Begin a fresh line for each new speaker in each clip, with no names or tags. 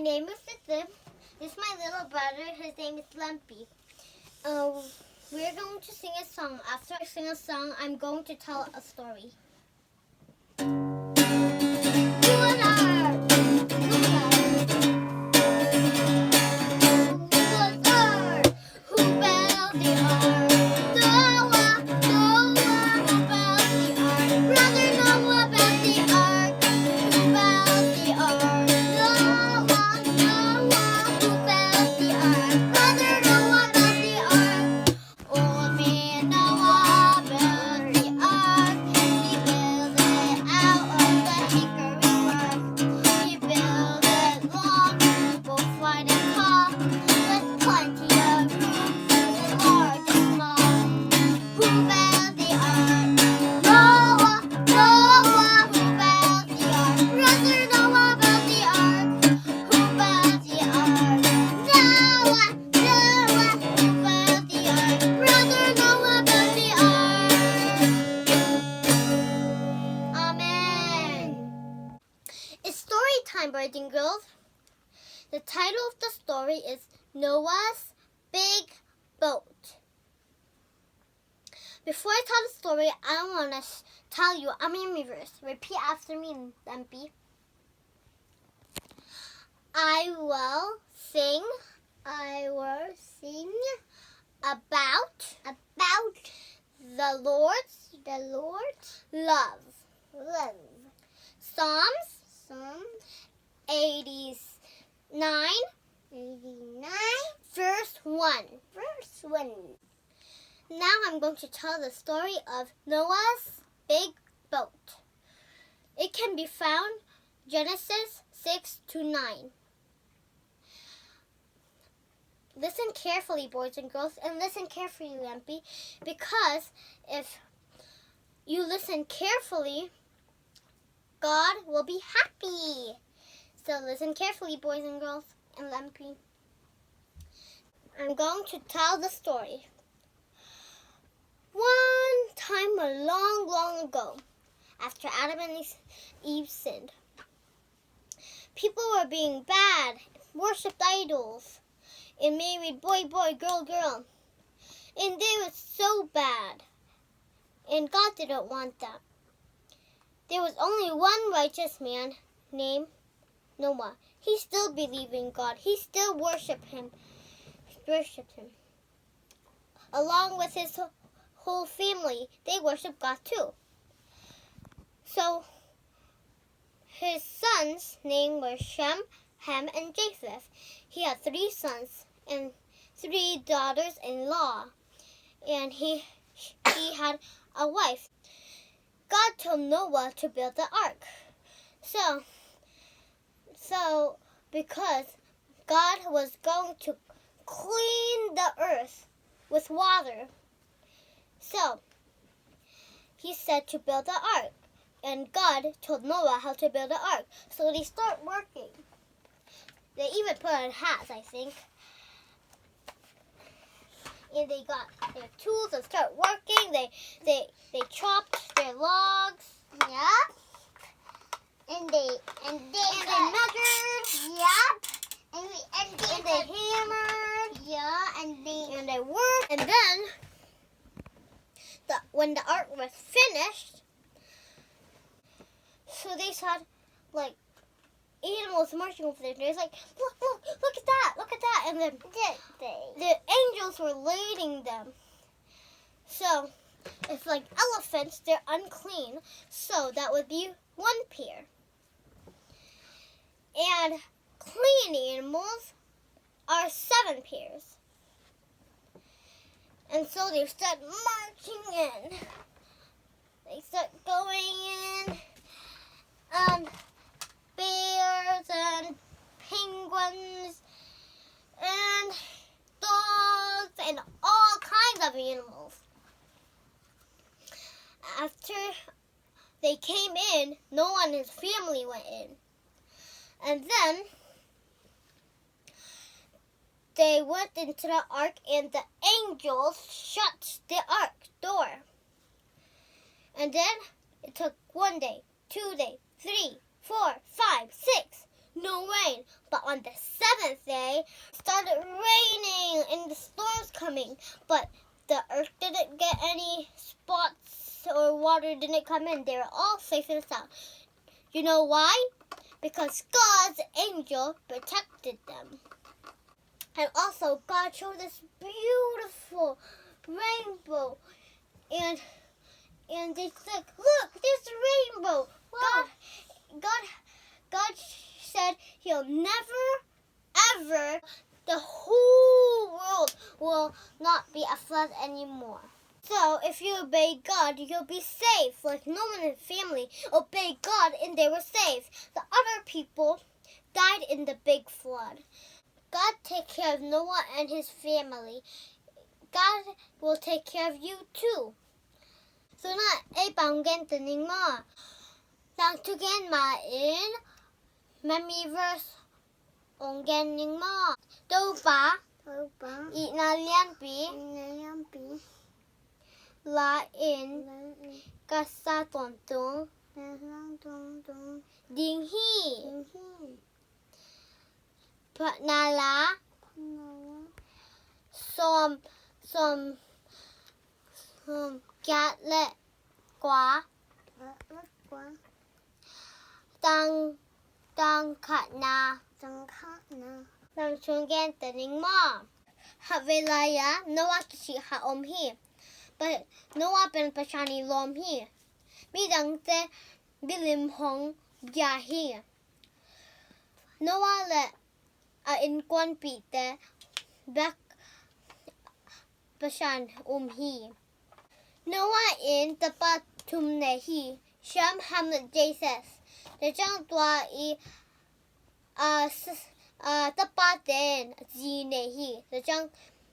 name is Zomi. This is my little brother. His name is Lumpy. We're going to sing a song. After I sing a song, I'm going to tell a story. Time, boys and girls. The title of the story is Noah's Big Boat. Before I tell the story, I want to tell you, I'm in reverse. Repeat after me, Lumpy. I will sing about the Lord's love. Psalms 89, verse 1. Now I'm going to tell the story of Noah's big boat. It can be found Genesis 6-9. Listen carefully, boys and girls, and listen carefully, Lumpy, because if you listen carefully, God will be happy. So listen carefully, boys and girls, and Lumpy. I'm going to tell the story. One time long, long ago, after Adam and Eve sinned, people were being bad, worshipped idols, and married boy, boy, girl, girl. And they were so bad. And God didn't want that. There was only one righteous man named Noah. He still believed in God. He still worshipped him. Along with his whole family, they worshiped God too. So his sons' names were Shem, Ham, and Japheth. He had 3 sons and 3 daughters-in-law, and he had a wife. God told Noah to build the ark. So because God was going to clean the earth with water, so he said to build the ark. And God told Noah how to build the ark. So they start working. They even put on hats, I think. And they got their tools and start working. They chopped their logs.
Yeah. And they
measured.
Yeah. And
they hammered.
Yeah. And
they worked. And then when the ark was finished, so they saw like animals marching over there. There's like, look at that. And then the angels were leading them. So it's like elephants, they're unclean. So that would be 1 pair. And clean animals are 7 pairs. And so they start marching in. They start going in. Bears and penguins and dogs and all kinds of animals. After they came in, Noah and his family went in. And then they went into the ark and the angels shut the ark door. And then it took 1 day, 2 days, 3, 4, 5, 6. No fine. But on the seventh day, it started raining and the storm's coming. But the earth didn't get any spots or water didn't come in. They were all safe and sound. You know why? Because God's angel protected them. And also, God showed this beautiful rainbow. And they said, look, there's a rainbow. God said he'll never, ever, the whole world will not be a flood anymore. So if you obey God, you'll be safe. Like Noah and his family obeyed God and they were safe. The other people died in the big flood. God take care of Noah and his family. God will take care of you too. So na ay panggen taning mo. Tang tugen ma in mami verse onggen ning mo. Do pa i na lian pi la in kasa tontung ding hi pa na la som gạt lệ quá tăng khát na tăng chung gen taning mo havelaya Noah kishi ha om hi but Noah ben pashani lom hi mi dang te bilim hong bia hi Noah le a in kwan pi te back pashan hi Noah in tapat tum ne hi sham hamlet Jesus the jang tua I tapat den zi ne hi the jang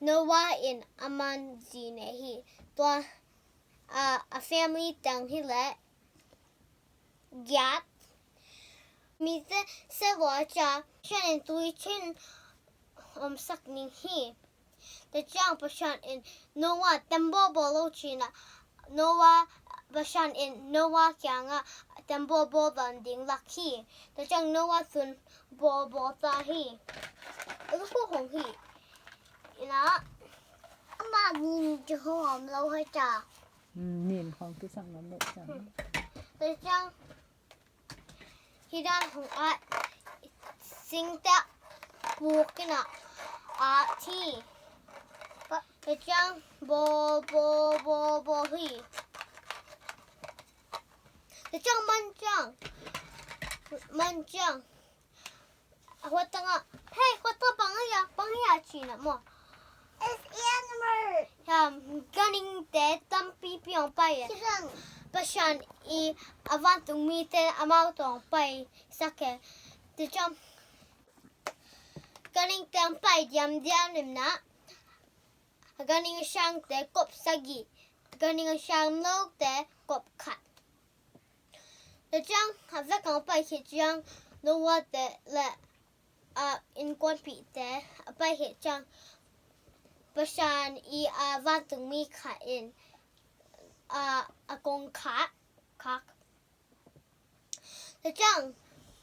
Noah in aman zi ne hi tua a family tang hi le gyat mi se lo cha shan tui chin sak ning hi the jang pashan in Noah tembo bolo china Noah pashan in Noah kyanga tembo bo dan ding laki the jang Noah sun bo ta hi lu ko hong hi ina
mà nhìn cho hòm lâu hơi trà
nhìn hoàng cái sang lắm đấy chẳng
the jang hi dan hong a sing ta bukina a ti the jang bo hi the jang man jang what tanga hey what ta bang ya china mo
it's animal
ganing te tampi piong pai pashan I avantung mi te amautong pai sake the jang ganing te pai diam nim na ganing sang te kop sagi ganing sang no te kop khat the jang have kang pai he jang no what te le in kwan pi te pai he jang pashan I avantung mi kha in a kong khat the jang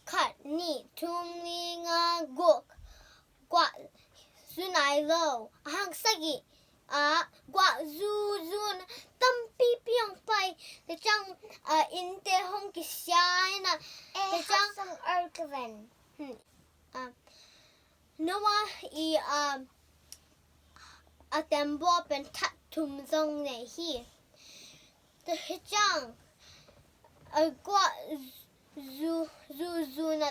khat ni tum ni nga gok kwa sunai lo hang sagi gwa zun tampi piang pai the jang in te hong ki sia na
the jang erkeven
Noah I a tembo pen tat tum zong ne hi the jang gwa zu na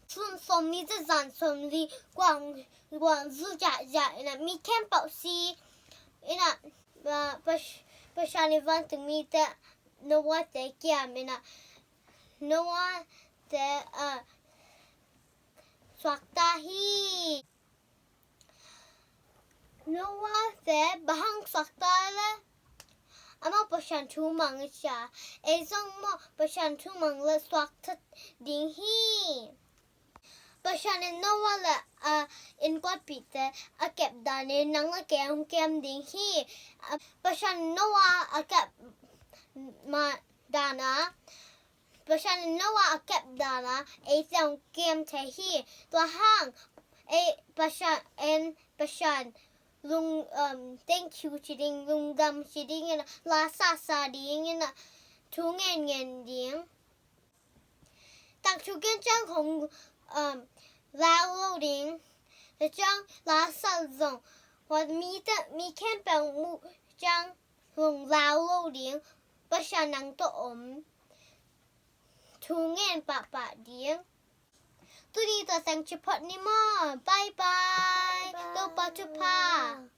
sun som ni zhe zan som li guang zu ja na mi ken pao si ina pashan van tu mi te Noah te kiam ina Noah te swakta hi Noah te bahang swakta le ama pashan tu mang cha e zong mo pashan tu mang le swakta ding hi pashan in Noah le in kwat pi te a kep dane nang a kem ding hi pashan Noah a kep ma dana ประชันนว่าเก็บดานะไอเจ้าเกมเทฮีตัวห้างไอประชันลุงเต็งคิวชิดิงลุงดำชิดิงนะลาซาดิงนะทุงเงินดิงตักทุกอย่างจังของลาวโลดิงแต่จังลาซาซงว่ามีแค่เป็นมูจังลงลาวโลดิงประชันนังตัวทุงเงินปะดิงตัวนี้ตัวสังเฉพาะนี่มั้งบายบายตัวปัจจุบัน